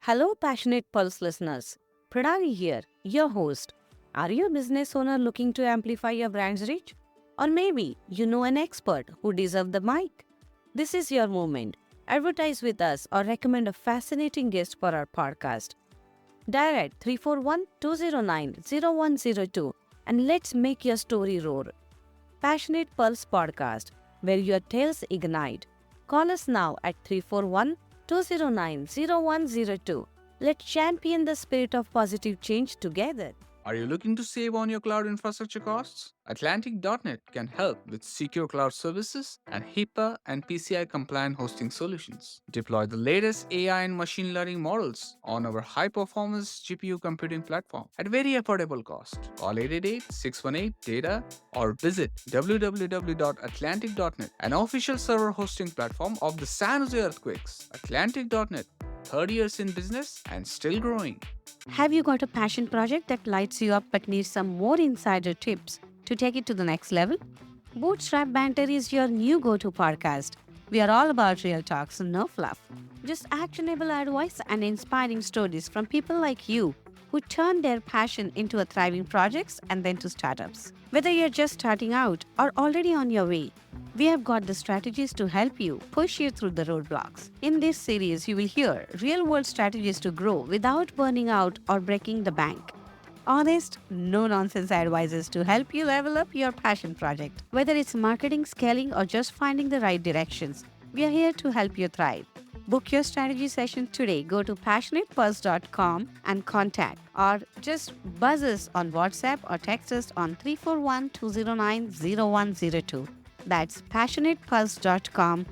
Hello, passionate Pulse listeners. Pranali here, your host. Are you a business owner looking to amplify your brand's reach? Or maybe you know an expert who deserves the mic? This is your moment. Advertise with us or recommend a fascinating guest for our podcast. Dial at 341 209 0102 and let's make your story roar. Passionate Pulse Podcast, where your tales ignite. Call us now at 341 209 0102. Let's champion the spirit of positive change together. Are you looking to save on your cloud infrastructure costs? Atlantic.net can help with secure cloud services and HIPAA and PCI compliant hosting solutions. Deploy the latest AI and machine learning models on our high performance GPU computing platform at very affordable cost. Call 888 618 data or visit www.atlantic.net, an official server hosting platform of the San Jose Earthquakes. Atlantic.net, 30 years in business and still growing. Have you got a passion project that lights you up but needs some more insider tips to take it to the next level? Bootstrap Banter is your new go to podcast. We are all about real talks and no fluff. Just actionable advice and inspiring stories from people like you who turn their passion into a thriving projects and then to startups. Whether you're just starting out or already on your way, we have got the strategies to help you push you through the roadblocks. In this series, you will hear real world strategies to grow without burning out or breaking the bank. Honest, no nonsense advices to help you level up your passion project. Whether it's marketing, scaling, or just finding the right directions, we are here to help you thrive. Book your strategy session today. Go to passionatebuzz.com and contact, or just buzz us on WhatsApp or text us on 341 209 0102. That's passionatebuzz.com,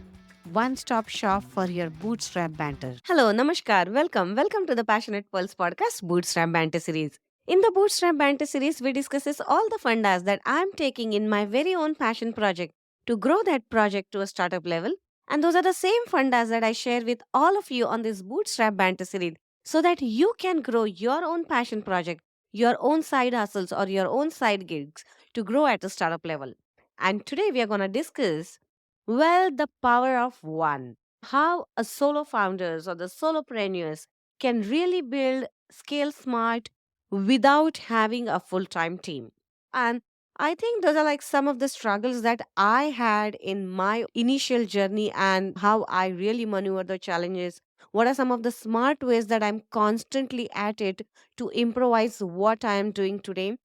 one stop shop for your bootstrap banter. Hello, namaskar. Welcome to the Passionate Pulse podcast Bootstrap Banter series. In the Bootstrap Banter series, we discusses all the fundas that I'm taking in my very own passion project to grow that project to a startup level. And those are the same fundas that I share with all of you on this Bootstrap Banter series so that you can grow your own passion project, your own side hustles or your own side gigs to grow at a startup level. And today we are going to discuss, well, the power of one. How a solo founders or the solopreneurs can really build scale smart without having a full-time team. And I think those are like some of the struggles that I had in my initial journey and how I really maneuver the challenges. What are some of the smart ways that I'm constantly at it to improvise what I am doing today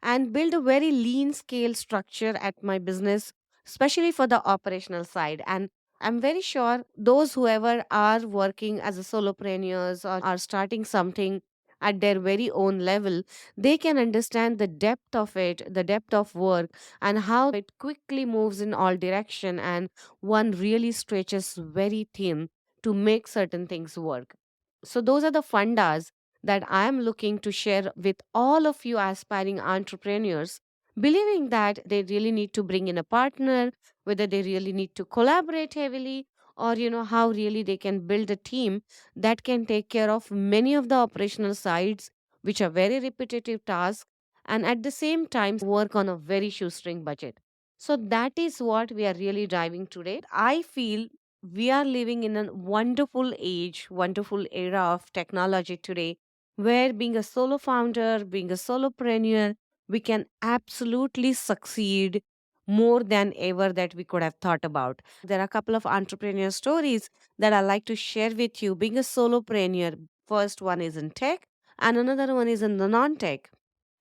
and build a very lean scale structure at my business, especially for the operational side. And I'm very sure those whoever are working as a solopreneurs or are starting something at their very own level, they can understand the depth of it, the depth of work, and how it quickly moves in all direction and one really stretches very thin to make certain things work. So those are the fundas that I am looking to share with all of you aspiring entrepreneurs, believing that they really need to bring in a partner, whether they really need to collaborate heavily, or how really they can build a team that can take care of many of the operational sides, which are very repetitive tasks, and at the same time work on a very shoestring budget. So that is what we are really driving today. I feel we are living in a wonderful age, wonderful era of technology today, where being a solo founder, being a solopreneur, we can absolutely succeed more than ever that we could have thought about. There are a couple of entrepreneur stories that I like to share with you. Being a solopreneur, first one is in tech, and another one is in the non tech,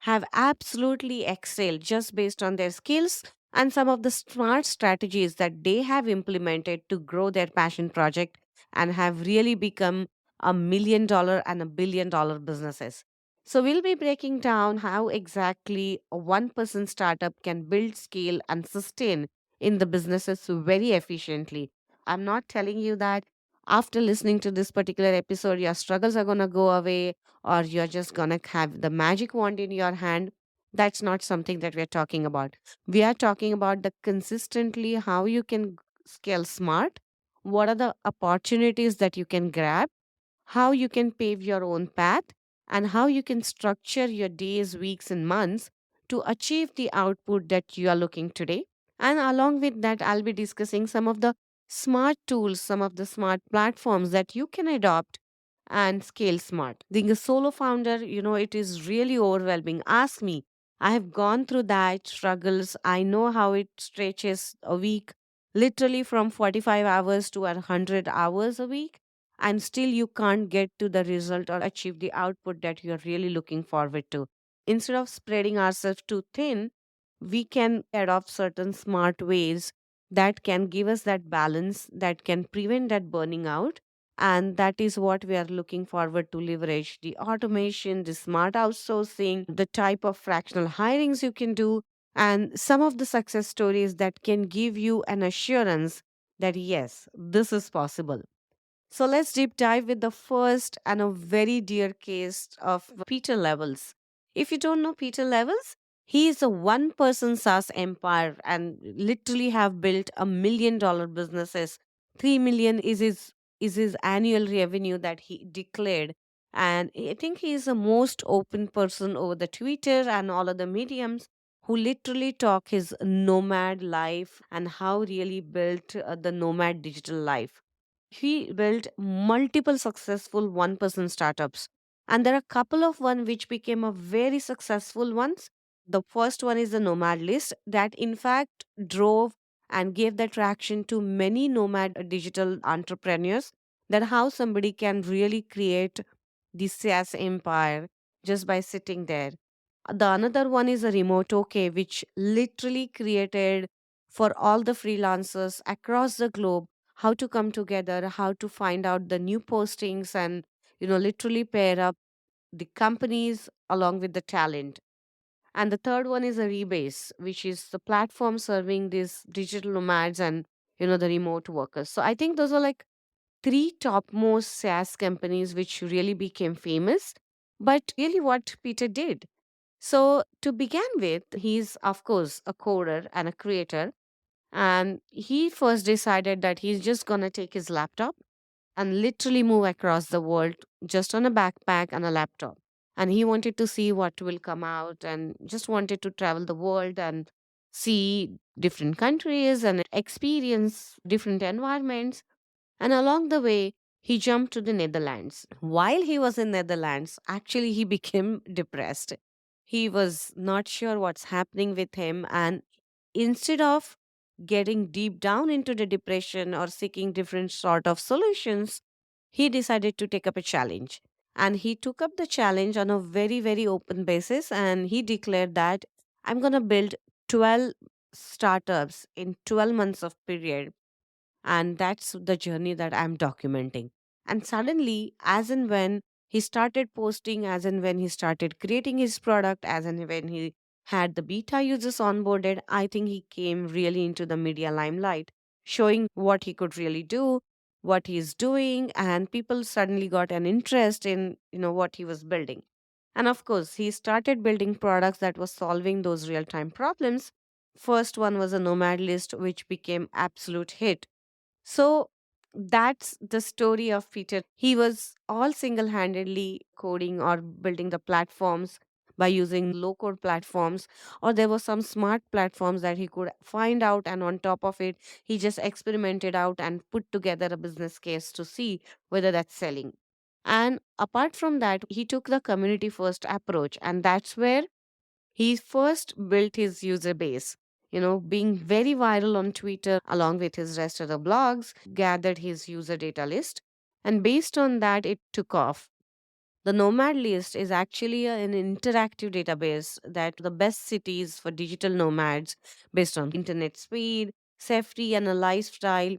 have absolutely excelled just based on their skills and some of the smart strategies that they have implemented to grow their passion project and have really become $1 million and $1 billion businesses. So, we'll be breaking down how exactly a one-person startup can build, scale, and sustain in the businesses very efficiently. I'm not telling you that after listening to this particular episode, your struggles are going to go away or you're just going to have the magic wand in your hand. That's not something that we're talking about. We are talking about the consistently how you can scale smart, what are the opportunities that you can grab, how you can pave your own path, and how you can structure your days, weeks, and months to achieve the output that you are looking today. And along with that, I'll be discussing some of the smart tools, some of the smart platforms that you can adopt and scale smart. Being a solo founder, it is really overwhelming. Ask me. I have gone through that struggles. I know how it stretches a week, literally from 45 hours to 100 hours a week. And still, you can't get to the result or achieve the output that you're really looking forward to. Instead of spreading ourselves too thin, we can adopt certain smart ways that can give us that balance, that can prevent that burning out. And that is what we are looking forward to leverage: the automation, the smart outsourcing, the type of fractional hirings you can do, and some of the success stories that can give you an assurance that yes, this is possible. So let's deep dive with the first and a very dear case of Peter Levels. If you don't know Peter Levels, he is a one person SaaS empire and literally have built $1 million businesses. 3 million is his annual revenue that he declared. And I think he is the most open person over the Twitter and all of the mediums who literally talk his nomad life and how really built the nomad digital life. He built multiple successful one person startups, and there are a couple of one which became a very successful ones. The first one is the nomad list that in fact drove and gave the traction to many nomad digital entrepreneurs, that how somebody can really create the SaaS empire just by sitting there. The another one is a remote OK, which literally created for all the freelancers across the globe how to come together, how to find out the new postings, and literally pair up the companies along with the talent. And the third one is a Rebase, which is the platform serving these digital nomads and the remote workers. So I think those are like three topmost SaaS companies which really became famous. But really, what Peter did. So, to begin with, he's of course a coder and a creator. And he first decided that he's just going to take his laptop and literally move across the world just on a backpack and a laptop. And he wanted to see what will come out and just wanted to travel the world and see different countries and experience different environments. And along the way, he jumped to the Netherlands. While he was in Netherlands, actually he became depressed. He was not sure what's happening with him, and instead of getting deep down into the depression or seeking different sort of solutions, he decided to take up a challenge. And he took up the challenge on a very, very open basis. And he declared that I'm going to build 12 startups in 12 months of period, and that's the journey that I'm documenting. And suddenly, as and when he started posting, as and when he started creating his product, as and when he had the beta users onboarded, I think he came really into the media limelight, showing what he could really do, what he's doing, and people suddenly got an interest in what he was building. And of course, he started building products that was solving those real-time problems. First one was a nomad list, which became absolute hit. So that's the story of Peter. He was all single handedly coding or building the platforms by using low code platforms, or there were some smart platforms that he could find out. And on top of it, he just experimented out and put together a business case to see whether that's selling. And apart from that, he took the community first approach, and that's where he first built his user base, being very viral on Twitter along with his rest of the blogs, gathered his user data list. And based on that, it took off. The Nomad list is actually an interactive database that the best cities for digital nomads based on internet speed, safety, and a lifestyle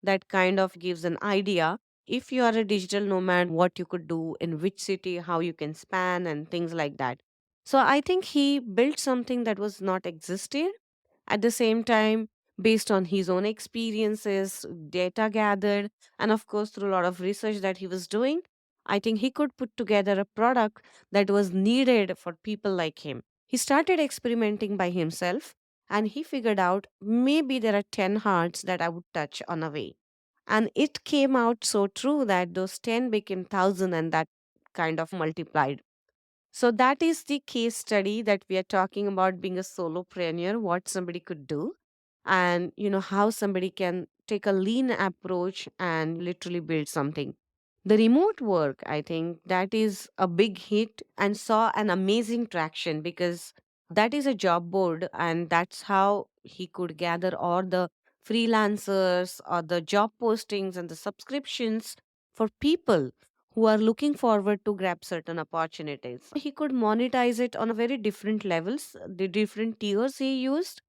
that kind of gives an idea if you are a digital nomad what you could do in which city, how you can span and things like that. So I think he built something that was not existed. At the same time, based on his own experiences, data gathered, and of course through a lot of research that he was doing, I think he could put together a product that was needed for people like him. He started experimenting by himself, and he figured out maybe there are 10 hearts that I would touch on a way. And it came out so true that those 10 became 1,000, and that kind of multiplied. So that is the case study that we are talking about, being a solopreneur, what somebody could do, and how somebody can take a lean approach and literally build something. The remote work, I think that is a big hit and saw an amazing traction because that is a job board, and that's how he could gather all the freelancers or the job postings and the subscriptions for people who are looking forward to grab certain opportunities. He could monetize it on a very different levels, the different tiers he used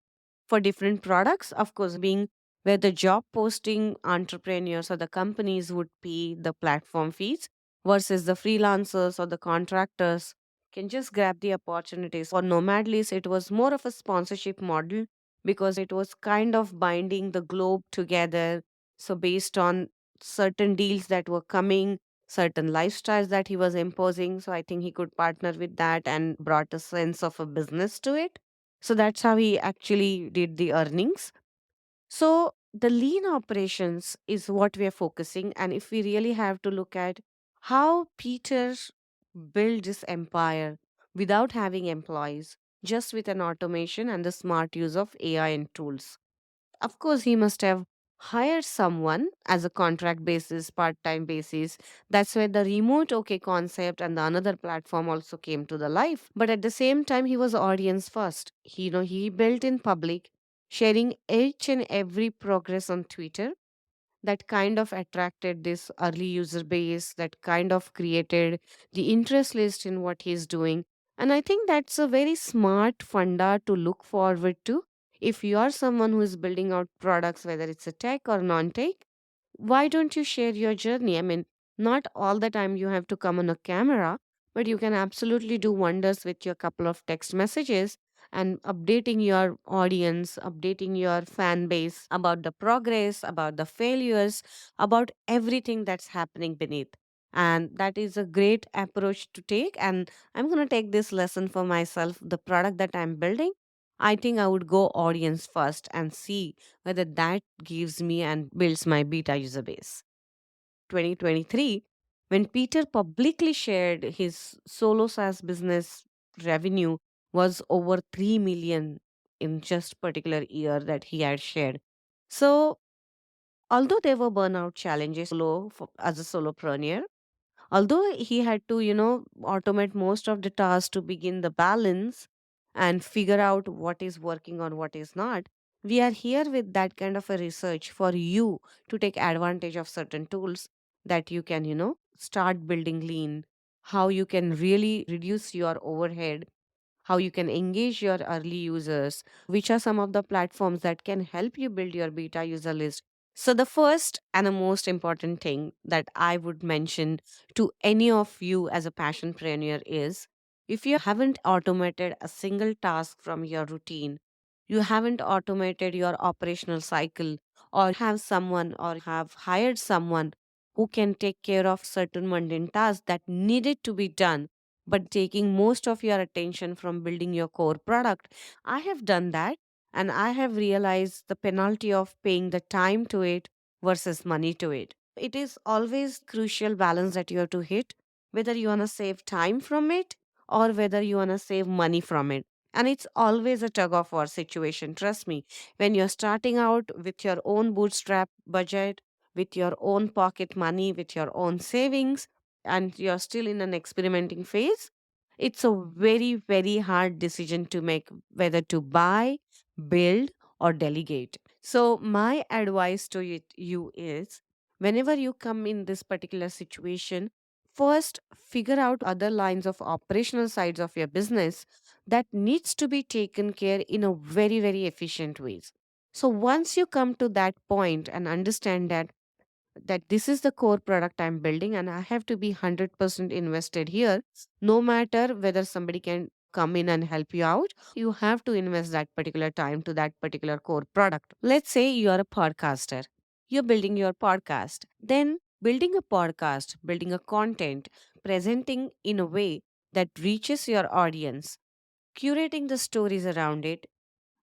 for different products, of course, being where the job posting entrepreneurs or the companies would pay the platform fees versus the freelancers or the contractors can just grab the opportunities. For Nomadlease, it was more of a sponsorship model because it was kind of binding the globe together. So, based on certain deals that were coming, certain lifestyles that he was imposing, so I think he could partner with that and brought a sense of a business to it. So that's how he actually did the earnings. So the lean operations is what we are focusing. And if we really have to look at how Peter built this empire without having employees, just with an automation and the smart use of AI and tools. Of course, he must have hired someone as a contract basis, part time basis. That's where the remote OK concept and the another platform also came to the life. But at the same time, he was audience first. He built in public, sharing each and every progress on Twitter that kind of attracted this early user base, that kind of created the interest list in what he's doing. And I think that's a very smart funda to look forward to. If you are someone who is building out products, whether it's a tech or non tech, why don't you share your journey? I mean, not all the time you have to come on a camera, but you can absolutely do wonders with your couple of text messages and updating your audience, updating your fan base about the progress, about the failures, about everything that's happening beneath. And that is a great approach to take. And I'm going to take this lesson for myself. The product that I'm building, I think I would go audience first and see whether that gives me and builds my beta user base. 2023, when Peter publicly shared his solo SaaS business revenue was over 3 million in just particular year that he had shared. So, although there were burnout challenges as a solopreneur, although he had to, automate most of the tasks to begin the balance and figure out what is working or what is not, we are here with that kind of a research for you to take advantage of certain tools that you can, start building lean, how you can really reduce your overhead, how you can engage your early users, which are some of the platforms that can help you build your beta user list. So, the first and the most important thing that I would mention to any of you as a passionpreneur is if you haven't automated a single task from your routine, you haven't automated your operational cycle, or have someone or have hired someone who can take care of certain mundane tasks that needed to be done but taking most of your attention from building your core product. I have done that and I have realized the penalty of paying the time to it versus money to it. It is always crucial balance that you have to hit, whether you want to save time from it or whether you want to save money from it. And it's always a tug of war situation. Trust me, when you're starting out with your own bootstrap budget, with your own pocket money, with your own savings, and you're still in an experimenting phase, it's a very, very hard decision to make whether to buy, build, or delegate. So, my advice to you is whenever you come in this particular situation, first figure out other lines of operational sides of your business that needs to be taken care in a very, very efficient ways. So once you come to that point and understand that this is the core product I'm building and I have to be 100% invested here. No matter whether somebody can come in and help you out, you have to invest that particular time to that particular core product. Let's say you are a podcaster, you're building your podcast. Then, building a podcast, building a content, presenting in a way that reaches your audience, curating the stories around it,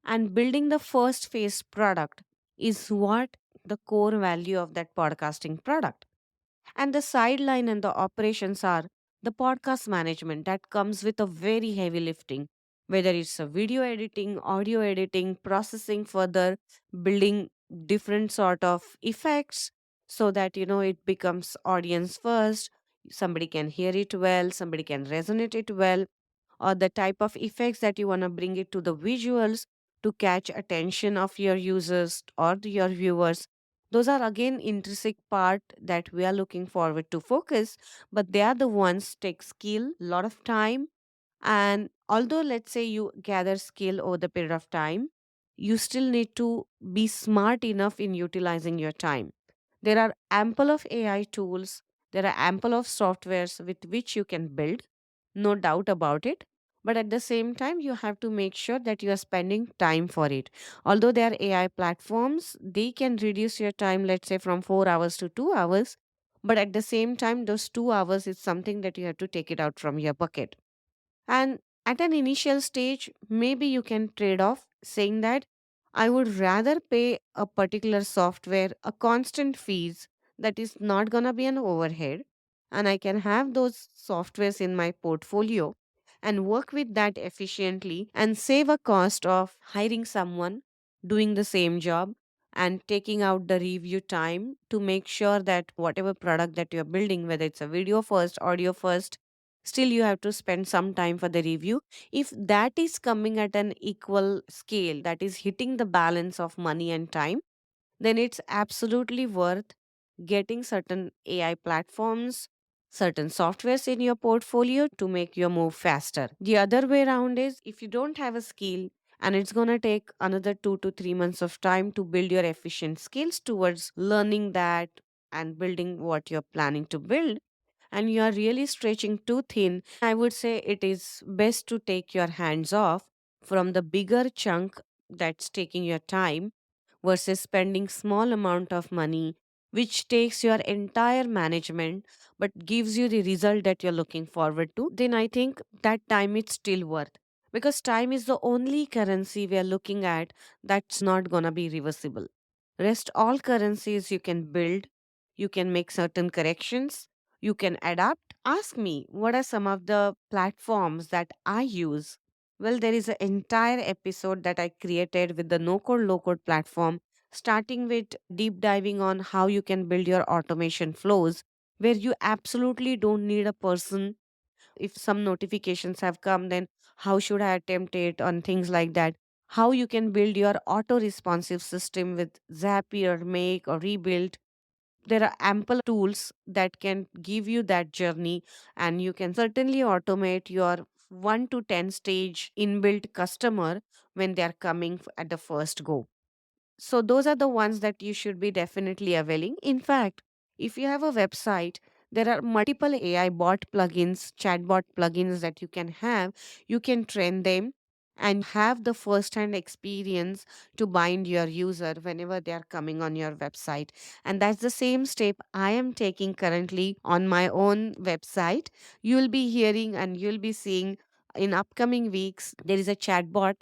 and building the first phase product is what the core value of that podcasting product. And the sideline and the operations are the podcast management that comes with a very heavy lifting, whether it's a video editing, audio editing, processing further, building different sort of effects, so that it becomes audience first. Somebody can hear it well, somebody can resonate it well, or the type of effects that you want to bring it to the visuals to catch attention of your users or your viewers. Those are again intrinsic part that we are looking forward to focus, but they are the ones take skill, lot of time. And although let's say you gather skill over the period of time, you still need to be smart enough in utilizing your time. There are ample of AI tools, there are ample of softwares with which you can build, no doubt about it. But at the same time, you have to make sure that you are spending time for it. Although there are AI platforms, they can reduce your time, let's say, from 4 hours to 2 hours. But at the same time, those 2 hours is something that you have to take it out from your bucket. And at an initial stage, maybe you can trade off saying that I would rather pay a particular software a constant fees that is not going to be an overhead, and I can have those softwares in my portfolio and work with that efficiently and save a cost of hiring someone doing the same job and taking out the review time to make sure that whatever product that you're building, whether it's a video first, audio first, still you have to spend some time for the review. If that is coming at an equal scale, that is hitting the balance of money and time, then it's absolutely worth getting certain AI platforms, certain softwares in your portfolio to make your move faster. The other way around is if you don't have a skill and it's going to take another 2 to 3 months of time to build your efficient skills towards learning that and building what you're planning to build, and you are really stretching too thin, I would say it is best to take your hands off from the bigger chunk that's taking your time versus spending small amount of money which takes your entire management but gives you the result that you're looking forward to. Then I think that time is still worth, because time is the only currency we are looking at that's not going to be reversible. Rest all currencies you can build, you can make certain corrections, you can adapt. Ask me what are some of the platforms that I use. Well, there is an entire episode that I created with the no code low code platform, starting with deep diving on how you can build your automation flows where you absolutely don't need a person. If some notifications have come, then how should I attempt it on things like that? How you can build your auto responsive system with Zapier, Make, or Rebuild. There are ample tools that can give you that journey, and you can certainly automate your 1 to 10 stage inbuilt customer when they are coming at the first go. So those are the ones that you should be definitely availing. In fact, if you have a website, there are multiple AI bot plugins, chatbot plugins that you can have. You can train them and have the first hand experience to bind your user whenever they are coming on your website. And that's the same step I am taking currently on my own website. You'll be hearing and you'll be seeing in upcoming weeks, there is a chatbot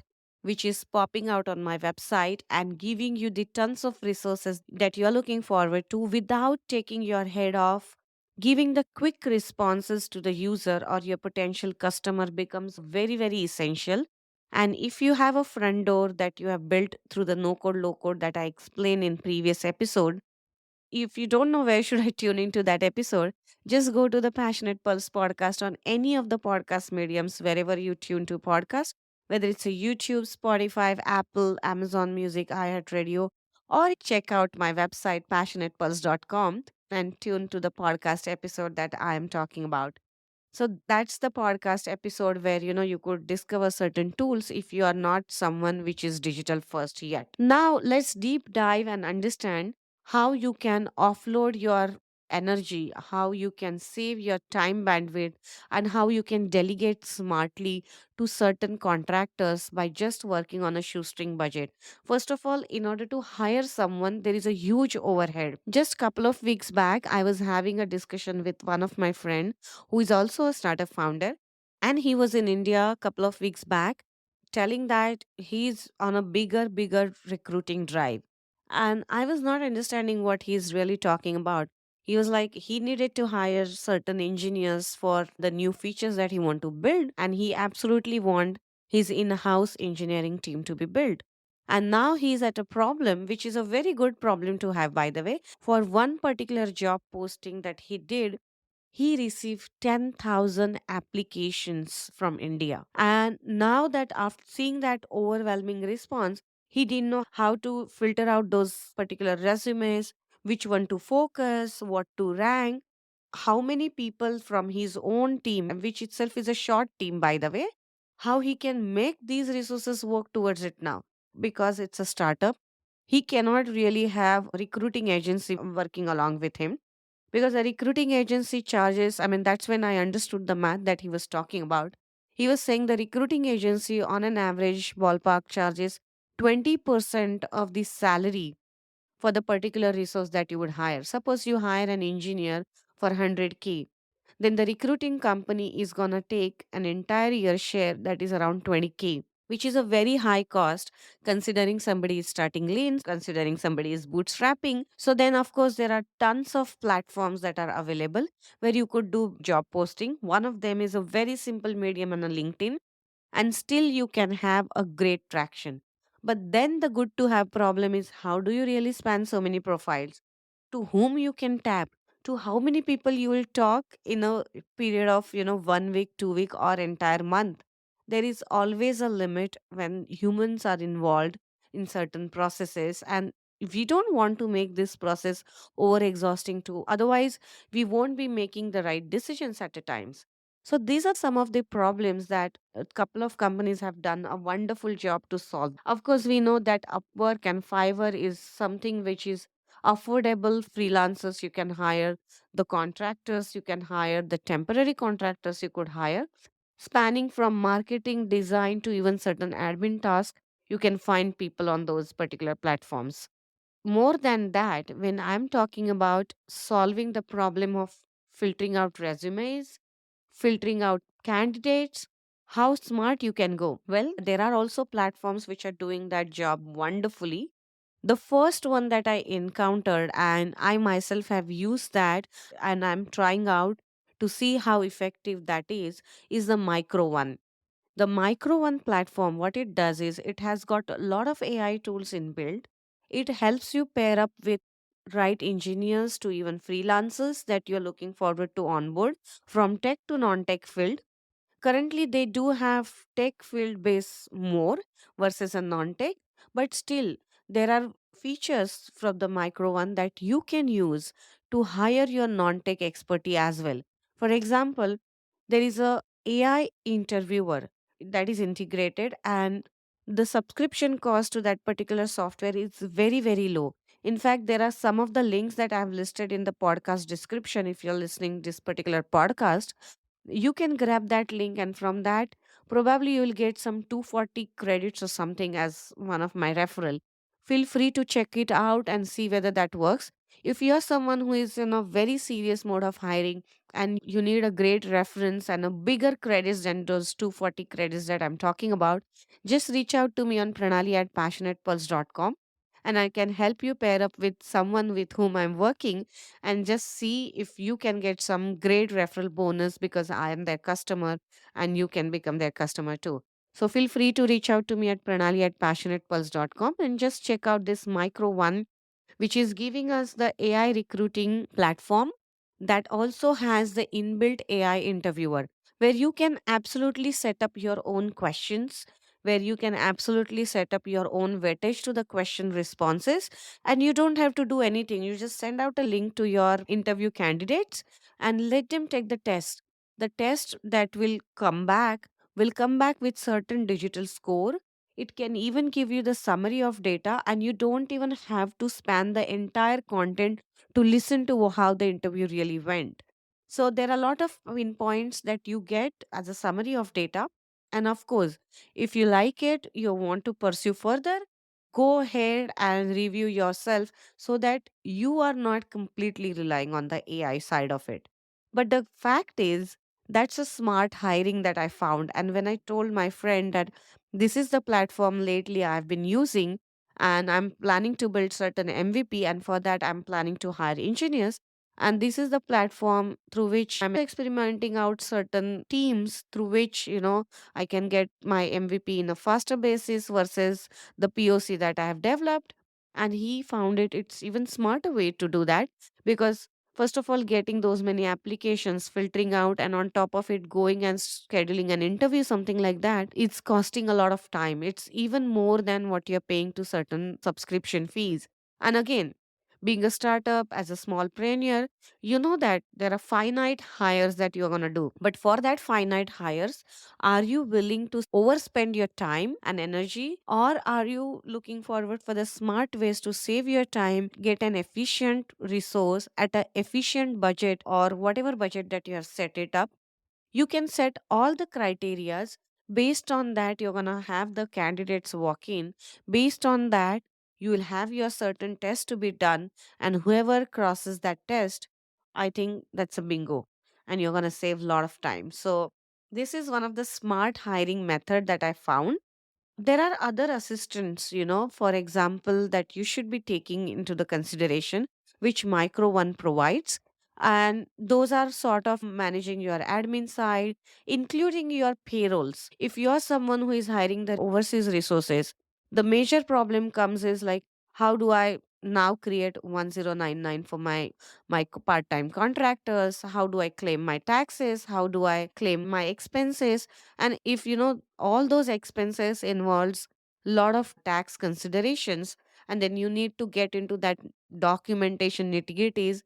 which is popping out on my website and giving you the tons of resources that you're looking forward to without taking your head off. Giving the quick responses to the user or your potential customer becomes very, very essential. And if you have a front door that you have built through the no code, low code that I explained in previous episode, if you don't know where should I tune into that episode, just go to the Passionate Pulse podcast on any of the podcast mediums wherever you tune to podcast, whether it's a YouTube, Spotify, Apple, Amazon Music, iHeartRadio, or check out my website passionatepulse.com and tune to the podcast episode that I am talking about. So that's the podcast episode where you could discover certain tools if you are not someone which is digital first yet. Now let's deep dive and understand how you can offload your energy, how you can save your time bandwidth, and how you can delegate smartly to certain contractors by just working on a shoestring budget. First of all, in order to hire someone, there is a huge overhead. Just couple of weeks back, I was having a discussion with one of my friends who is also a startup founder. And he was in India a couple of weeks back telling that he's on a bigger recruiting drive. And I was not understanding what he's really talking about. He was like, he needed to hire certain engineers for the new features that he want to build. And he absolutely want his in-house engineering team to be built. And now he's at a problem, which is a very good problem to have, by the way. For one particular job posting that he did, he received 10,000 applications from India. And now that after seeing that overwhelming response, he didn't know how to filter out those particular resumes, which one to focus, what to rank, how many people from his own team, which itself is a short team, by the way, how he can make these resources work towards it now. Because it's a startup, he cannot really have recruiting agency working along with him, because the recruiting agency charges, I mean, that's when I understood the math that he was talking about. He was saying the recruiting agency on an average ballpark charges 20% of the salary for the particular resource that you would hire. Suppose you hire an engineer for 100K, then the recruiting company is going to take an entire year share that is around 20K, which is a very high cost considering somebody is starting lean, considering somebody is bootstrapping. So then, of course, there are tons of platforms that are available where you could do job posting. One of them is a very simple medium on a LinkedIn, and still you can have a great traction. But then the good to have problem is, how do you really span so many profiles? To whom you can tap? To how many people you will talk in a period of 1 week, 2 week, or entire month? There is always a limit when humans are involved in certain processes, and we don't want to make this process over exhausting too. Otherwise, we won't be making the right decisions at a times. So these are some of the problems that a couple of companies have done a wonderful job to solve. Of course, we know that Upwork and Fiverr is something which is affordable. Freelancers you can hire, the contractors you can hire, the temporary contractors you could hire, spanning from marketing, design to even certain admin tasks. You can find people on those particular platforms. More than that, when I'm talking about solving the problem of filtering out resumes, filtering out candidates, how smart you can go. Well, there are also platforms which are doing that job wonderfully. The first one that I encountered, and I myself have used that, and I'm trying out to see how effective that is the Micro One. The Micro One platform, what it does is it has got a lot of AI tools inbuilt. It helps you pair up with right engineers to even freelancers that you're looking forward to onboard from tech to non-tech field. Currently, they do have tech field base more versus a non-tech, but still there are features from the Micro One that you can use to hire your non-tech expertise as well. For example, there is a AI interviewer that is integrated, and the subscription cost to that particular software is very, very low. In fact, there are some of the links that I've listed in the podcast description. If you're listening this particular podcast, you can grab that link, and from that probably you will get some 240 credits or something as one of my referral. Feel free to check it out and see whether that works. If you're someone who is in a very serious mode of hiring and you need a great reference and a bigger credits than those 240 credits that I'm talking about, just reach out to me on Pranali at passionatepulse.com, and I can help you pair up with someone with whom I'm working and just see if you can get some great referral bonus because I am their customer and you can become their customer too. So feel free to reach out to me at pranali at passionatepulse.com and just check out this Micro One, which is giving us the AI recruiting platform that also has the inbuilt AI interviewer, where you can absolutely set up your own questions, where you can absolutely set up your own weightage to the question responses, and you don't have to do anything. You just send out a link to your interview candidates and let them take the test. The test that will come back with certain digital score. It can even give you the summary of data, and you don't even have to span the entire content to listen to how the interview really went. So, there are a lot of win points that you get as a summary of data. And of course, if you like it, you want to pursue further, go ahead and review yourself so that you are not completely relying on the AI side of it. But the fact is, that's a smart hiring that I found. And when I told my friend that this is the platform lately I've been using, and I'm planning to build certain MVP, and for that, I'm planning to hire engineers. And this is the platform through which I'm experimenting out certain teams through which, I can get my MVP in a faster basis versus the POC that I have developed. And he found it's even smarter way to do that, because first of all, getting those many applications, filtering out, and on top of it, going and scheduling an interview, something like that, it's costing a lot of time. It's even more than what you're paying to certain subscription fees. And again, being a startup as a small pioneer, you know that there are finite hires that you're going to do. But for that finite hires, are you willing to overspend your time and energy, or are you looking forward for the smart ways to save your time, get an efficient resource at an efficient budget, or whatever budget that you have set it up? You can set all the criterias. Based on that, you're going to have the candidates walk in. Based on that, you will have your certain test to be done, and whoever crosses that test, I think that's a bingo, and you're going to save a lot of time. So this is one of the smart hiring method that I found. There are other assistants, for example, that you should be taking into the consideration, which Micro One provides. And those are sort of managing your admin side, including your payrolls. If you're someone who is hiring the overseas resources, the major problem comes is like, how do I now create 1099 for my part-time contractors? How do I claim my taxes? How do I claim my expenses? And if all those expenses involves lot of tax considerations, and then you need to get into that documentation nitty-gritties.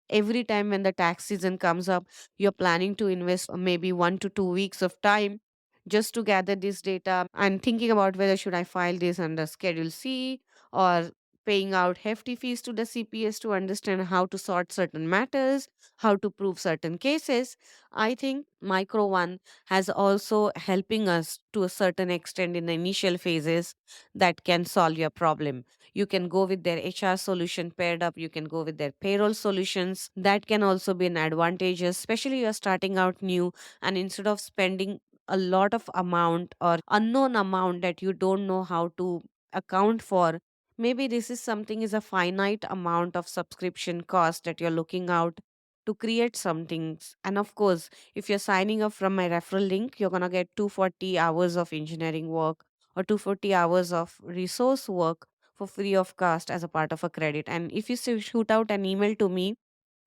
Every time when the tax season comes up, you're planning to invest maybe 1 to 2 weeks of time just to gather this data and thinking about whether should I file this under Schedule C, or paying out hefty fees to the CPS to understand how to sort certain matters, how to prove certain cases. I think Micro One has also helping us to a certain extent in the initial phases that can solve your problem. You can go with their HR solution paired up, you can go with their payroll solutions. That can also be an advantage, especially you're starting out new, and instead of spending a lot of amount or unknown amount that you don't know how to account for, maybe this is something is a finite amount of subscription cost that you're looking out to create something. And of course, if you're signing up from my referral link, you're going to get 240 hours of engineering work or 240 hours of resource work for free of cost as a part of a credit. And if you shoot out an email to me,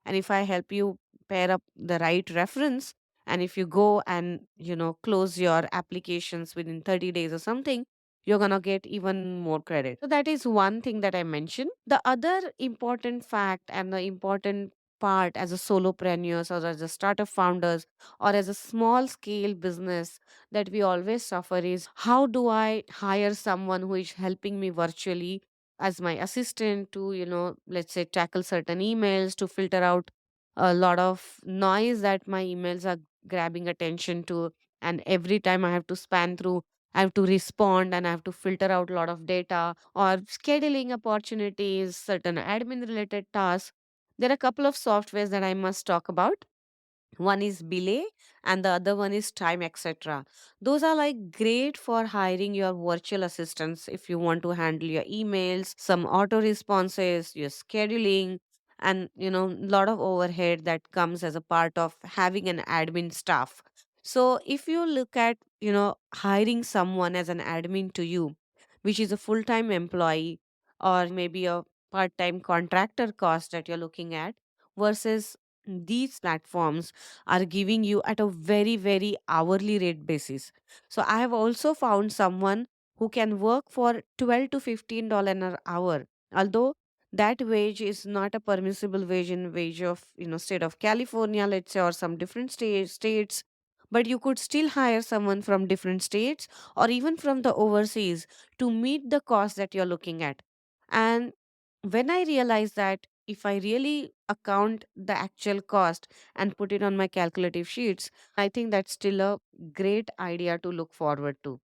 and if I help you pair up the right reference, and if you go and close your applications within 30 days or something, you're going to get even more credit. So that is one thing that I mentioned. The other important fact and the important part as a solopreneurs or as a startup founders or as a small scale business that we always suffer is, how do I hire someone who is helping me virtually as my assistant to, let's say, tackle certain emails, to filter out a lot of noise that my emails are grabbing attention to. And every time I have to span through, I have to respond and I have to filter out a lot of data or scheduling opportunities, certain admin related tasks. There are a couple of softwares that I must talk about. One is Belay and the other one is Time, etc. Those are like great for hiring your virtual assistants if you want to handle your emails, some auto responses, your scheduling, and a lot of overhead that comes as a part of having an admin staff. So if you look at hiring someone as an admin to you, which is a full-time employee or maybe a part-time contractor cost that you're looking at, versus these platforms are giving you at a very, very hourly rate basis. So I have also found someone who can work for 12 to $15 an hour. Although that wage is not a permissible wage in wage of state of California, let's say, or some different states, but you could still hire someone from different states or even from the overseas to meet the cost that you're looking at. And when I realized that if I really account the actual cost and put it on my calculative sheets, I think that's still a great idea to look forward to.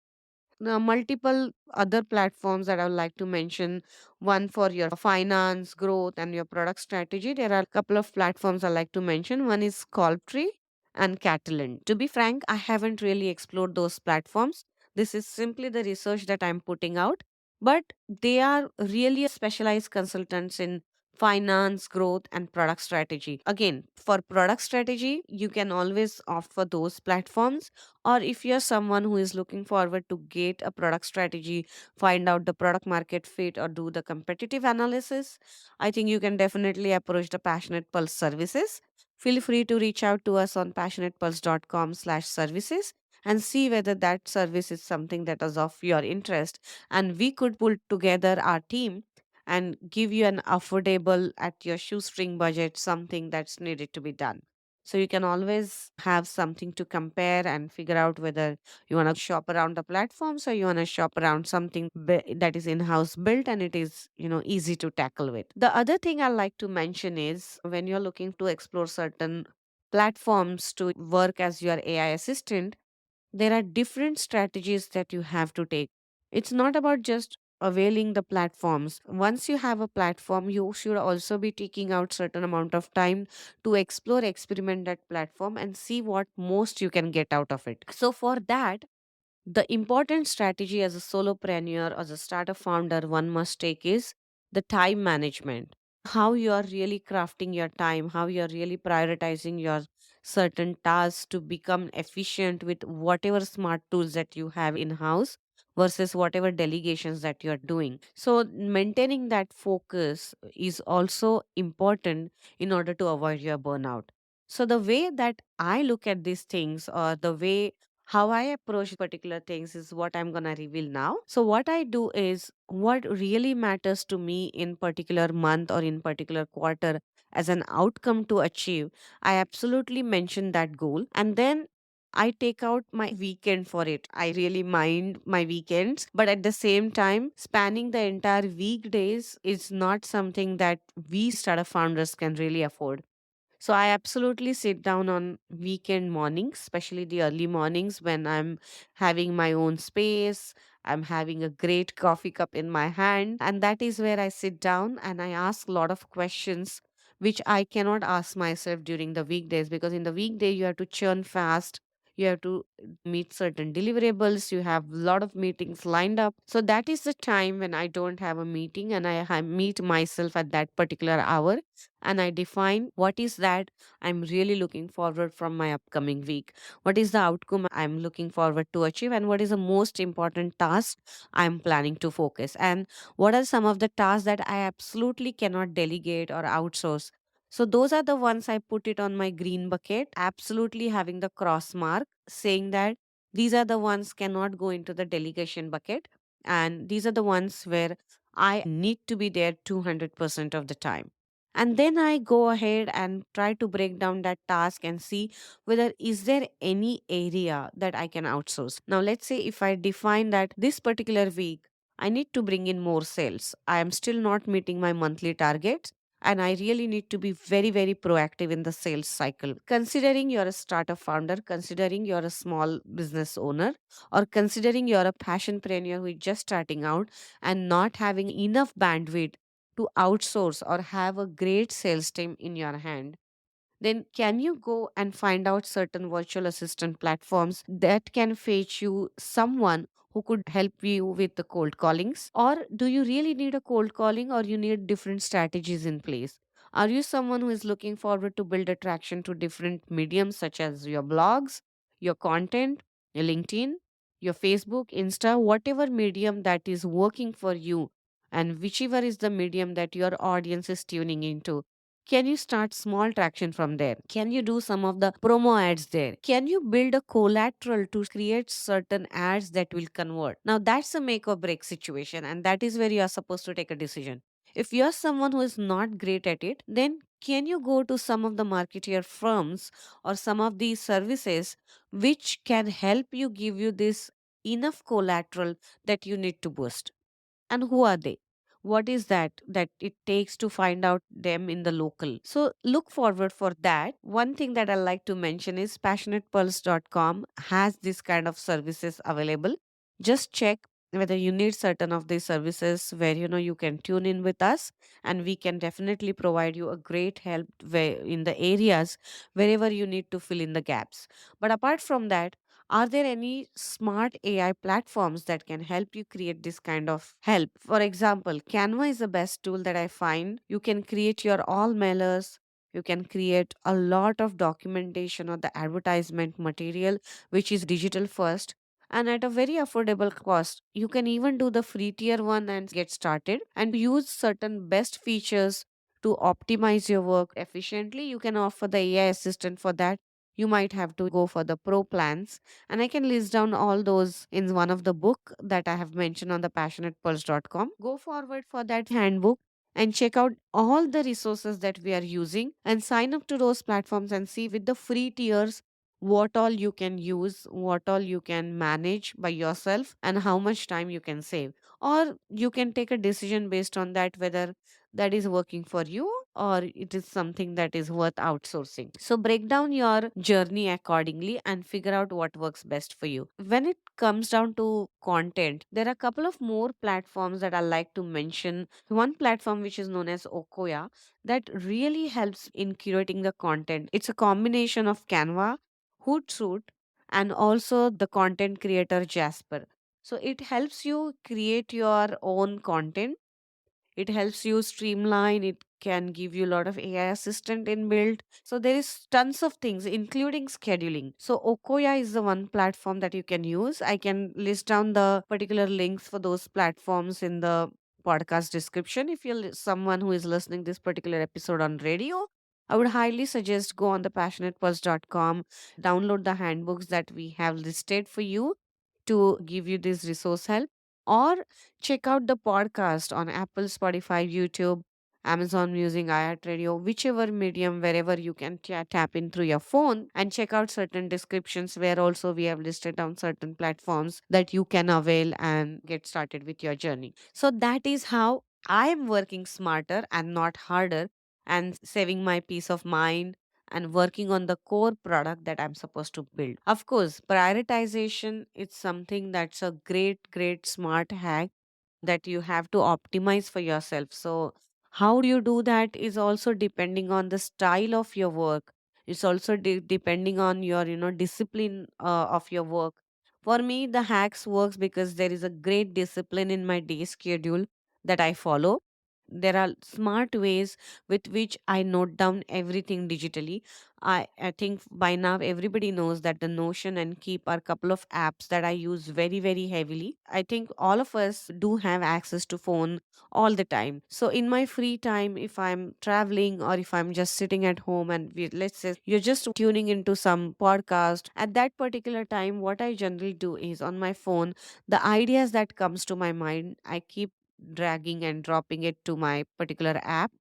There are multiple other platforms that I would like to mention. One for your finance, growth, and your product strategy. There are a couple of platforms I like to mention. One is Sculptree and Catalan. To be frank, I haven't really explored those platforms. This is simply the research that I'm putting out, but they are really a specialized consultants in finance, growth, and product strategy. Again, for product strategy, you can always opt for those platforms. Or if you're someone who is looking forward to get a product strategy, find out the product market fit, or do the competitive analysis, I think you can definitely approach the Passionate Pulse services. Feel free to reach out to us on passionatepulse.com/services and see whether that service is something that is of your interest. And we could pull together our team and give you an affordable at your shoestring budget something that's needed to be done. So you can always have something to compare and figure out whether you want to shop around the platforms or you want to shop around something that is in-house built and it is, easy to tackle with. The other thing I like to mention is when you're looking to explore certain platforms to work as your AI assistant, there are different strategies that you have to take. It's not about just availing the platforms. Once you have a platform, you should also be taking out certain amount of time to explore, experiment that platform and see what most you can get out of it. So for that, the important strategy as a solopreneur or as a startup founder one must take is the time management. How you are really crafting your time, how you are really prioritizing your certain tasks to become efficient with whatever smart tools that you have in house versus whatever delegations that you are doing. So, maintaining that focus is also important in order to avoid your burnout. So, the way that I look at these things or the way how I approach particular things is what I'm going to reveal now. So, what I do is what really matters to me in particular month or in particular quarter as an outcome to achieve. I absolutely mention that goal and then I take out my weekend for it. I really mind my weekends, but at the same time, spanning the entire weekdays is not something that we startup founders can really afford. So I absolutely sit down on weekend mornings, especially the early mornings when I'm having my own space. I'm having a great coffee cup in my hand. And that is where I sit down and I ask a lot of questions which I cannot ask myself during the weekdays because in the weekday you have to churn fast. You have to meet certain deliverables. You have a lot of meetings lined up. So that is the time when I don't have a meeting and I meet myself at that particular hour and I define what is that I'm really looking forward from my upcoming week. What is the outcome I'm looking forward to achieve and what is the most important task I'm planning to focus and what are some of the tasks that I absolutely cannot delegate or outsource. So those are the ones I put it on my green bucket, absolutely having the cross mark saying that these are the ones cannot go into the delegation bucket and these are the ones where I need to be there 200% of the time. And then I go ahead and try to break down that task and see whether is there any area that I can outsource. Now let's say if I define that this particular week I need to bring in more sales, I am still not meeting my monthly targets and I really need to be very very proactive in the sales cycle. Considering you're a startup founder, considering you're a small business owner, or considering you're a passionpreneur who is just starting out and not having enough bandwidth to outsource or have a great sales team in your hand, then can you go and find out certain virtual assistant platforms that can fetch you someone who could help you with the cold callings? Or do you really need a cold calling or you need different strategies in place? Are you someone who is looking forward to build attraction to different mediums such as your blogs, your content, your LinkedIn, your Facebook, Insta, whatever medium that is working for you, and whichever is the medium that your audience is tuning into? Can you start small traction from there? Can you do some of the promo ads there? Can you build a collateral to create certain ads that will convert? Now, that's a make or break situation, and that is where you are supposed to take a decision. If you're someone who is not great at it, then can you go to some of the marketeer firms or some of these services which can help you give you this enough collateral that you need to boost? And who are they? What is that it takes to find out them in the local? So look forward for that. One thing that I like to mention is passionatepulse.com has this kind of services available. Just check whether you need certain of these services where you can tune in with us and we can definitely provide you a great help where in the areas wherever you need to fill in the gaps. But apart from that, Are there any smart AI platforms that can help you create this kind of help? For example, Canva is the best tool that I find. You can create your all mailers. You can create a lot of documentation or the advertisement material, which is digital first and at a very affordable cost. You can even do the free tier one and get started and use certain best features to optimize your work efficiently. You can offer the AI assistant for that. You might have to go for the pro plans, and I can list down all those in one of the book that I have mentioned on the passionatepulse.com. Go forward for that handbook and check out all the resources that we are using and sign up to those platforms and see with the free tiers what all you can use, what all you can manage by yourself, and how much time you can save. Or you can take a decision based on that whether that is working for you or it is something that is worth outsourcing. So break down your journey accordingly and figure out what works best for you. When it comes down to content, there are a couple of more platforms that I like to mention. One platform which is known as Okoya that really helps in curating the content. It's a combination of Canva, Hootsuite, and also the content creator Jasper. So it helps you create your own content. It helps you streamline. It can give you a lot of AI assistant inbuilt. So there is tons of things, including scheduling. So Okoya is the one platform that you can use. I can list down the particular links for those platforms in the podcast description. If you're someone who is listening this particular episode on radio, I would highly suggest go on the passionatepulse.com, download the handbooks that we have listed for you to give you this resource help, or check out the podcast on Apple, Spotify, YouTube, Amazon Music, iHeartRadio, whichever medium, wherever you can tap in through your phone, and check out certain descriptions where also we have listed down certain platforms that you can avail and get started with your journey. So that is how I am working smarter and not harder and saving my peace of mind and working on the core product that I'm supposed to build. Of course, prioritization is something that's a great smart hack that you have to optimize for yourself. So, how do you do that is also depending on the style of your work. It's also depending on your, discipline of your work. For me, the hacks works because there is a great discipline in my day schedule that I follow. There are smart ways with which I note down everything digitally. I think by now everybody knows that the Notion and Keep are a couple of apps that I use very heavily. I think all of us do have access to phone all the time. So in my free time, if I'm traveling or if I'm just sitting at home and let's say you're just tuning into some podcast, at that particular time, what I generally do is on my phone, the ideas that comes to my mind, I keep dragging and dropping it to my particular app,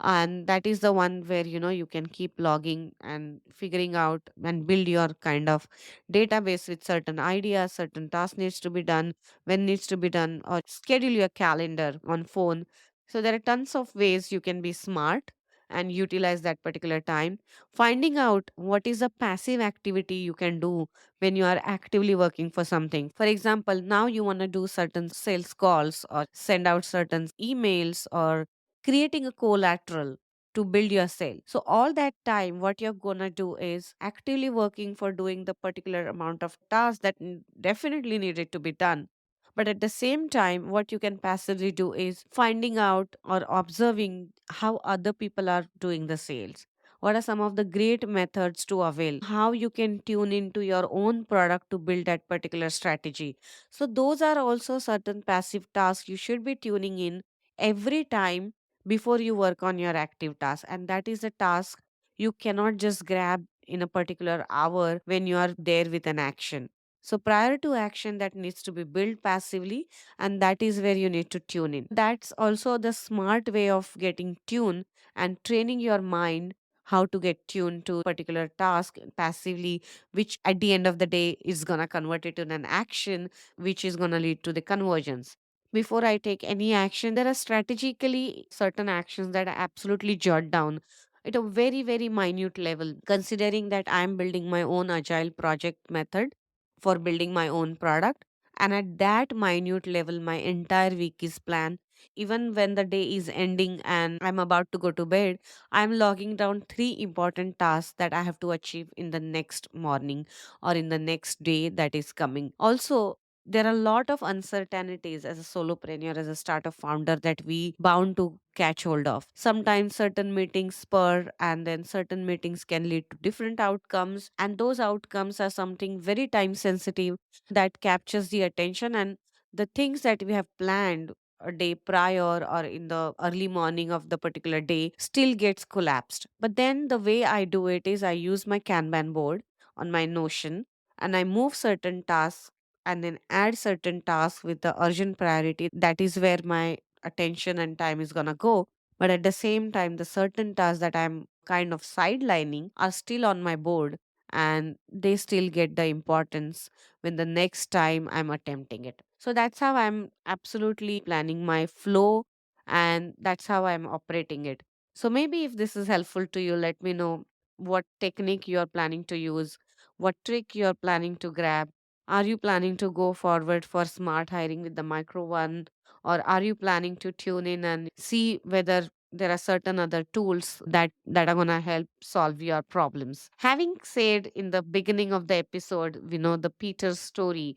and that is the one where you can keep logging and figuring out and build your kind of database with certain ideas, certain tasks needs to be done, when needs to be done, or schedule your calendar on phone. So there are tons of ways you can be smart and utilize that particular time. Finding out what is a passive activity you can do when you are actively working for something. For example, now you want to do certain sales calls or send out certain emails or creating a collateral to build your sale. So all that time, what you're gonna do is actively working for doing the particular amount of tasks that definitely needed to be done. But at the same time, what you can passively do is finding out or observing how other people are doing the sales. What are some of the great methods to avail? How you can tune into your own product to build that particular strategy. So, those are also certain passive tasks you should be tuning in every time before you work on your active task. And that is a task you cannot just grab in a particular hour when you are there with an action. So prior to action, that needs to be built passively, and that is where you need to tune in. That's also the smart way of getting tuned and training your mind how to get tuned to a particular task passively, which at the end of the day is going to convert it in an action, which is going to lead to the conversions. Before I take any action, there are strategically certain actions that I absolutely jot down at a very minute level, considering that I'm building my own agile project method for building my own product. And at that minute level, my entire week is planned. Even when the day is ending and I'm about to go to bed, I'm logging down three important tasks that I have to achieve in the next morning or in the next day that is coming. Also, there are a lot of uncertainties as a solopreneur, as a startup founder, that we bound to catch hold of. Sometimes certain meetings spur, and then certain meetings can lead to different outcomes, and those outcomes are something very time sensitive that captures the attention, and the things that we have planned a day prior or in the early morning of the particular day still gets collapsed. But then the way I do it is I use my Kanban board on my Notion, and I move certain tasks and then add certain tasks with the urgent priority. That is where my attention and time is going to go. But at the same time, the certain tasks that I'm kind of sidelining are still on my board, and they still get the importance when the next time I'm attempting it. So that's how I'm absolutely planning my flow, and that's how I'm operating it. So maybe if this is helpful to you, let me know what technique you're planning to use, what trick you're planning to grab. Are you planning to go forward for smart hiring with the micro one? Or are you planning to tune in and see whether there are certain other tools that are going to help solve your problems? Having said in the beginning of the episode, we know the Peter story,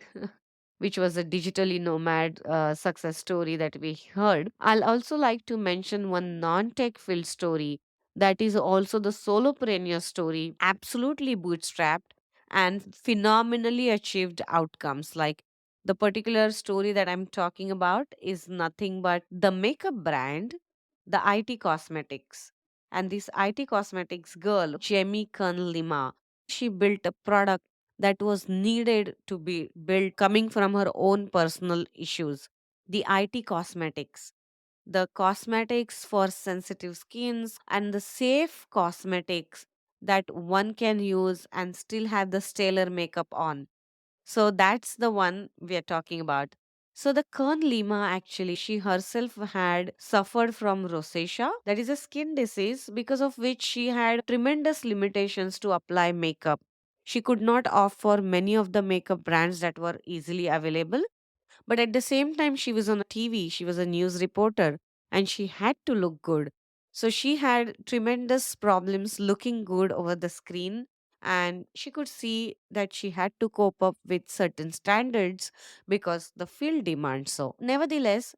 which was a digitally nomad success story that we heard. I'll also like to mention one non tech field story that is also the solopreneur story, absolutely bootstrapped and phenomenally achieved outcomes. Like the particular story that I'm talking about is nothing but the makeup brand, the IT cosmetics. And this IT cosmetics girl, Jamie Kern Lima, she built a product that was needed to be built coming from her own personal issues. The IT cosmetics, the cosmetics for sensitive skins, and the safe cosmetics that one can use and still have the stellar makeup on. So that's the one we are talking about. So the Kern Lima, actually, she herself had suffered from rosacea, that is a skin disease because of which she had tremendous limitations to apply makeup. She could not opt for many of the makeup brands that were easily available, but at the same time, she was on TV, she was a news reporter, and she had to look good. So she had tremendous problems looking good over the screen. And she could see that she had to cope up with certain standards because the field demands so. Nevertheless,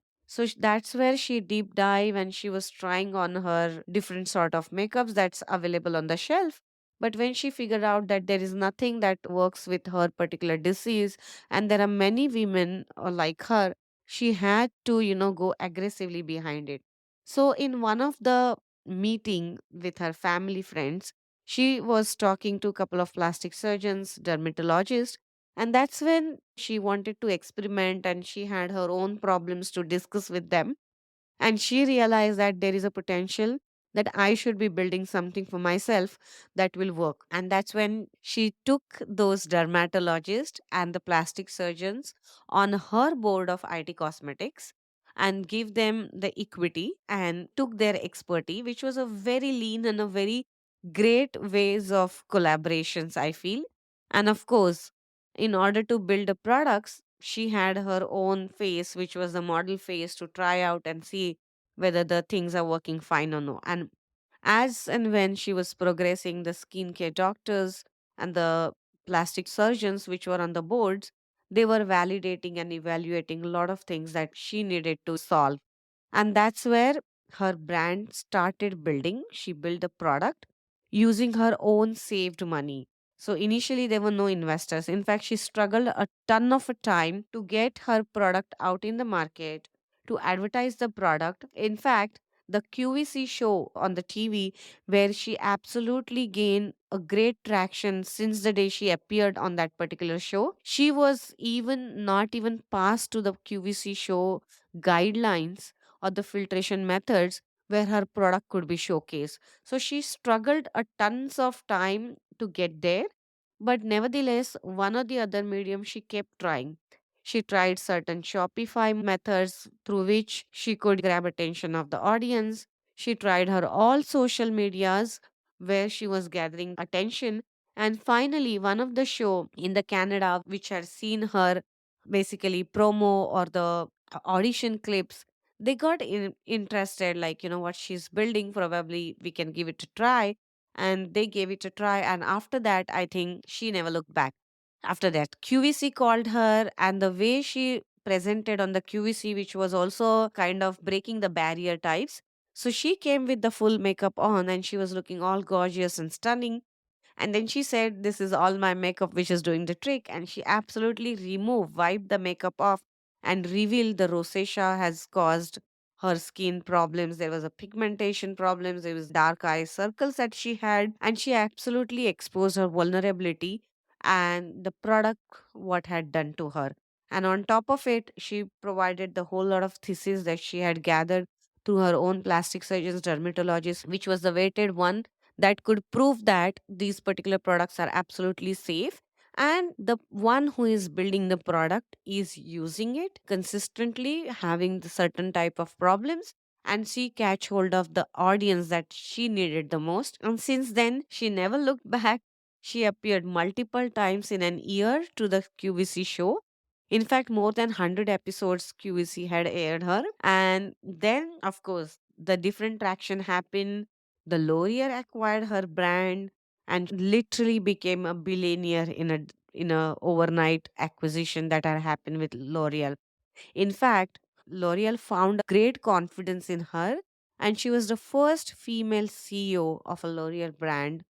that's where she deep dive and she was trying on her different sort of makeups that's available on the shelf. But when she figured out that there is nothing that works with her particular disease, and there are many women like her, she had to go aggressively behind it. So in one of the meeting with her family friends, she was talking to a couple of plastic surgeons, dermatologists, and that's when she wanted to experiment and she had her own problems to discuss with them, and she realized that there is a potential that I should be building something for myself that will work. And that's when she took those dermatologists and the plastic surgeons on her board of IT cosmetics and give them the equity and took their expertise, which was a very lean and a very great ways of collaborations, I feel. And of course, in order to build the products, she had her own face, which was the model face, to try out and see whether the things are working fine or no. And as and when she was progressing, the skincare doctors and the plastic surgeons, which were on the boards, they were validating and evaluating a lot of things that she needed to solve. And that's where her brand started building. She built a product using her own saved money. So initially, there were no investors. In fact, she struggled a ton of a time to get her product out in the market, to advertise the product. In fact, the QVC show on the TV, where she absolutely gained a great traction since the day she appeared on that particular show. She was even not even passed to the QVC show guidelines or the filtration methods where her product could be showcased. So she struggled a tons of time to get there, but nevertheless, one or the other medium she kept trying. She tried certain Shopify methods through which she could grab attention of the audience. She tried her all social medias where she was gathering attention. And finally, one of the show in the Canada which had seen her basically promo or the audition clips, They got interested, like, what she's building, probably we can give it a try. And they gave it a try. And after that, I think she never looked back. After that, QVC called her, and the way she presented on the QVC, which was also kind of breaking the barrier types. So she came with the full makeup on, and she was looking all gorgeous and stunning. And then she said, "This is all my makeup which is doing the trick." And she absolutely wiped the makeup off, and revealed the rosacea has caused her skin problems. There was a pigmentation problems, there was dark eye circles that she had, and she absolutely exposed her vulnerability and the product what had done to her. And on top of it, she provided the whole lot of thesis that she had gathered through her own plastic surgeons, dermatologists, which was the weighted one that could prove that these particular products are absolutely safe, and the one who is building the product is using it consistently, having the certain type of problems, and she catch hold of the audience that she needed the most. And since then she never looked back. She appeared multiple times in an year to the QVC show. In fact, more than 100 episodes QVC had aired her. And then, of course, the different traction happened. The L'Oreal acquired her brand and literally became a billionaire in a overnight acquisition that had happened with L'Oreal. In fact, L'Oreal found great confidence in her, and she was the first female CEO of a L'Oreal brand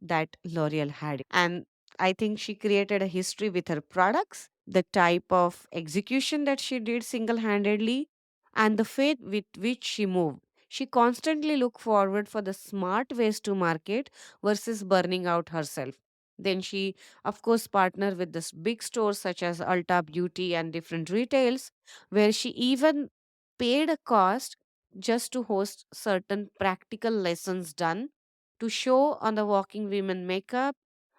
that L'Oreal had. And I think she created a history with her products, the type of execution that she did single handedly, and the faith with which she moved. She constantly looked forward for the smart ways to market versus burning out herself. Then she, of course, partnered with this big stores such as Ulta Beauty and different retails, where she even paid a cost just to host certain practical lessons done to show on the walking women makeup,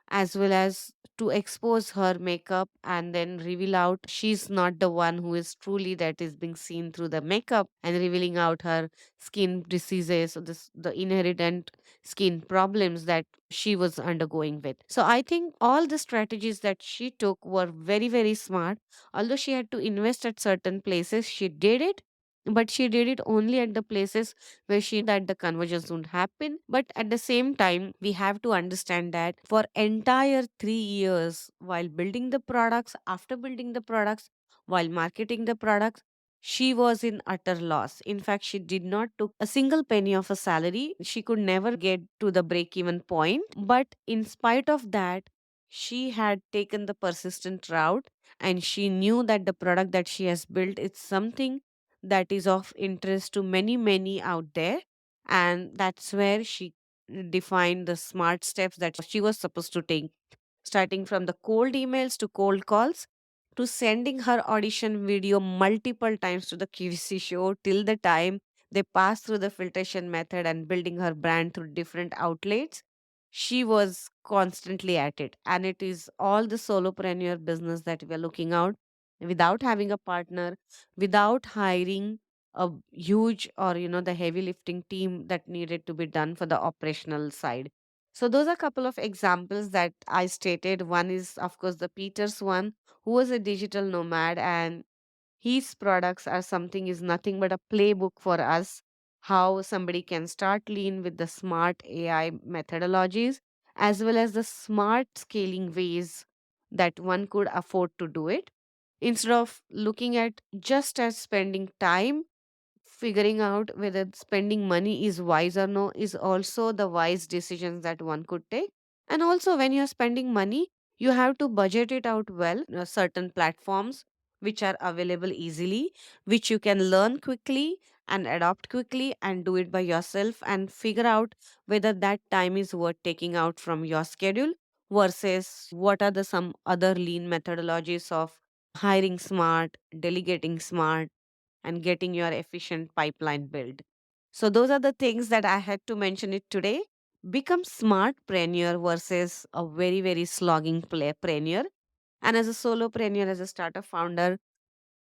as well as to expose her makeup and then reveal out she's not the one who is truly that is being seen through the makeup, and revealing out her skin diseases, or the inherent skin problems that she was undergoing with. So I think all the strategies that she took were very, very smart. Although she had to invest at certain places, she did it, but she did it only at the places where she that the conversions would happen. But at the same time, we have to understand that for entire 3 years, while building the products, after building the products, while marketing the products, she was in utter loss. In fact, she did not took a single penny of a salary. She could never get to the break even point. But in spite of that, she had taken the persistent route, and she knew that the product that she has built is something that is of interest to many, many out there. And that's where she defined the smart steps that she was supposed to take, starting from the cold emails to cold calls to sending her audition video multiple times to the QVC show till the time they passed through the filtration method and building her brand through different outlets. She was constantly at it. And it is all the solopreneur business that we are looking out without having a partner, without hiring a huge or the heavy lifting team that needed to be done for the operational side. So those are a couple of examples that I stated. One is, of course, the Peters one, who was a digital nomad, and his products are something is nothing but a playbook for us how somebody can start lean with the smart AI methodologies, as well as the smart scaling ways that one could afford to do it, instead of looking at just as spending time. Figuring out whether spending money is wise or no is also the wise decisions that one could take. And also, when you're spending money, you have to budget it out well. Certain platforms which are available easily, which you can learn quickly and adopt quickly and do it by yourself, and figure out whether that time is worth taking out from your schedule versus what are the some other lean methodologies of hiring smart, delegating smart, and getting your efficient pipeline built. So those are the things that I had to mention it today. Become smartpreneur versus a very, very slogging preneur. And as a solopreneur, as a startup founder,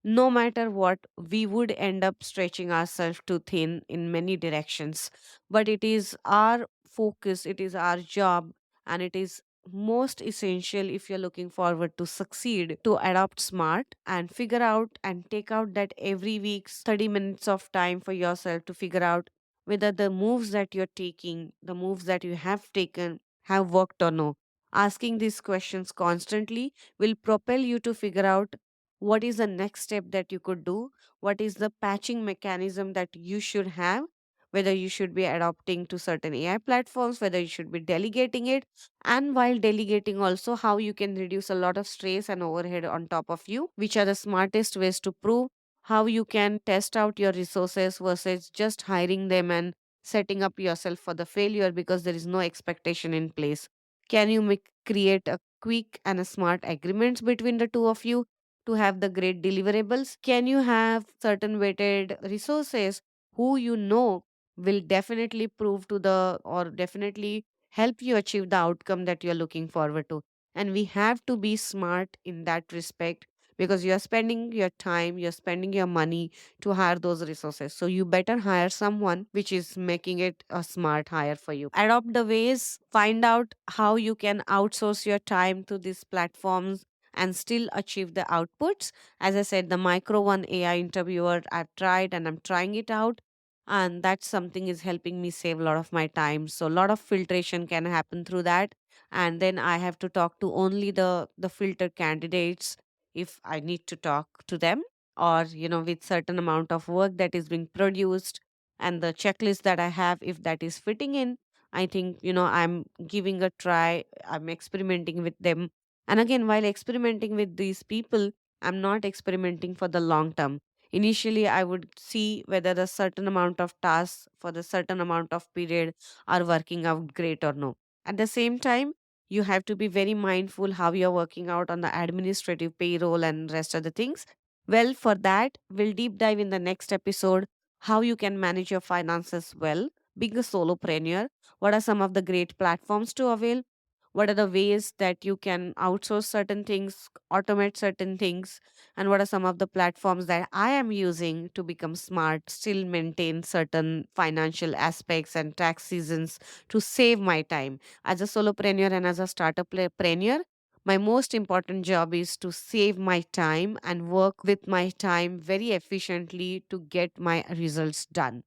no matter what, we would end up stretching ourselves too thin in many directions. But it is our focus, it is our job, and it is most essential if you're looking forward to succeed to adopt smart and figure out and take out that every week's 30 minutes of time for yourself to figure out whether the moves that you're taking, the moves that you have taken, have worked or no. Asking these questions constantly will propel you to figure out what is the next step that you could do, what is the patching mechanism that you should have, whether you should be adopting to certain AI platforms, whether you should be delegating it, and while delegating, also how you can reduce a lot of stress and overhead on top of you, which are the smartest ways to prove how you can test out your resources versus just hiring them and setting up yourself for the failure because there is no expectation in place. Can you create a quick and a smart agreements between the two of you to have the great deliverables? Can you have certain weighted resources who you know will definitely prove to the or definitely help you achieve the outcome that you're looking forward to? And we have to be smart in that respect because you're spending your time, you're spending your money to hire those resources. So you better hire someone which is making it a smart hire for you. Adopt the ways, find out how you can outsource your time to these platforms and still achieve the outputs. As I said, the Micro One AI interviewer, I've tried and I'm trying it out. And that's something is helping me save a lot of my time. So a lot of filtration can happen through that. And then I have to talk to only the filtered candidates if I need to talk to them, or with certain amount of work that is being produced and the checklist that I have, if that is fitting in, I think I'm giving a try, I'm experimenting with them. And again, while experimenting with these people, I'm not experimenting for the long term. Initially, I would see whether the certain amount of tasks for the certain amount of period are working out great or no. At the same time, you have to be very mindful how you're working out on the administrative payroll and rest of the things. Well, for that, we'll deep dive in the next episode how you can manage your finances well, being a solopreneur. What are some of the great platforms to avail? What are the ways that you can outsource certain things, automate certain things, and what are some of the platforms that I am using to become smart, still maintain certain financial aspects and tax seasons to save my time. As a solopreneur and as a startup-preneur, my most important job is to save my time and work with my time very efficiently to get my results done,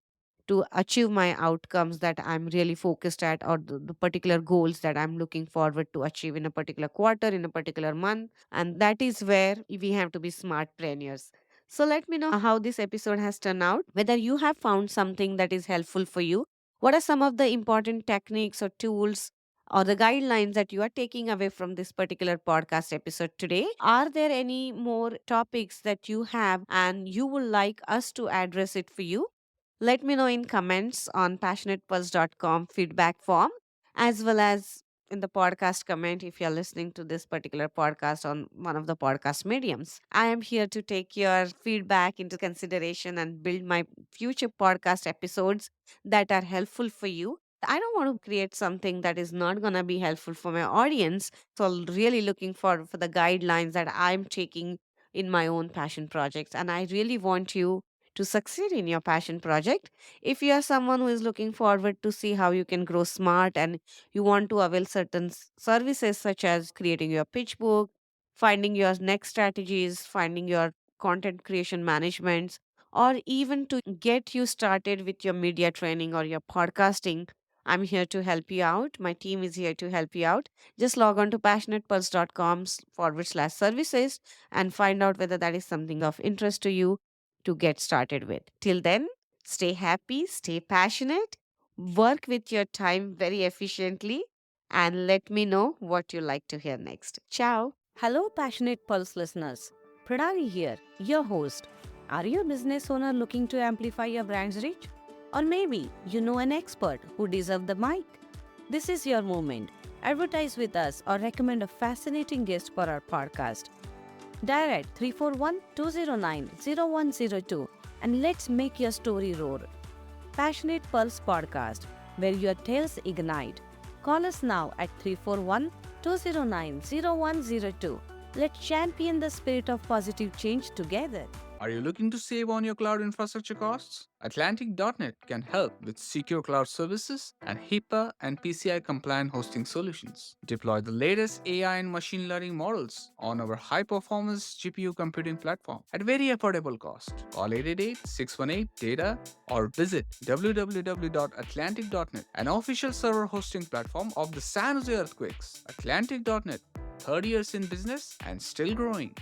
to achieve my outcomes that I'm really focused at, or the particular goals that I'm looking forward to achieve in a particular quarter, in a particular month. And that is where we have to be smartpreneurs. So let me know how this episode has turned out, whether you have found something that is helpful for you. What are some of the important techniques or tools or the guidelines that you are taking away from this particular podcast episode today? Are there any more topics that you have and you would like us to address it for you? Let me know in comments on passionatepulse.com feedback form, as well as in the podcast comment if you're listening to this particular podcast on one of the podcast mediums. I am here to take your feedback into consideration and build my future podcast episodes that are helpful for you. I don't want to create something that is not going to be helpful for my audience. So really looking for the guidelines that I'm taking in my own passion projects. And I really want you to succeed in your passion project. If you are someone who is looking forward to see how you can grow smart and you want to avail certain services such as creating your pitch book, finding your next strategies, finding your content creation management, or even to get you started with your media training or your podcasting, I'm here to help you out. My team is here to help you out. Just log on to passionatepulse.com/services and find out whether that is something of interest to you to get started with. Till then, stay happy, stay passionate, work with your time very efficiently, and let me know what you like to hear next. Ciao. Hello, Passionate Pulse listeners. Pranali here, your host. Are you a business owner looking to amplify your brand's reach? Or maybe you know an expert who deserves the mic? This is your moment. Advertise with us or recommend a fascinating guest for our podcast. Dial at 341-209-0102 and let's make your story roar. Passionate Pulse Podcast, where your tales ignite. Call us now at 341-209-0102. Let's champion the spirit of positive change together. Are you looking to save on your cloud infrastructure costs? Atlantic.net can help with secure cloud services and HIPAA and PCI compliant hosting solutions. Deploy the latest AI and machine learning models on our high performance GPU computing platform at very affordable cost. Call 888-618-DATA or visit www.atlantic.net, an official server hosting platform of the San Jose Earthquakes. Atlantic.net, 30 years in business and still growing.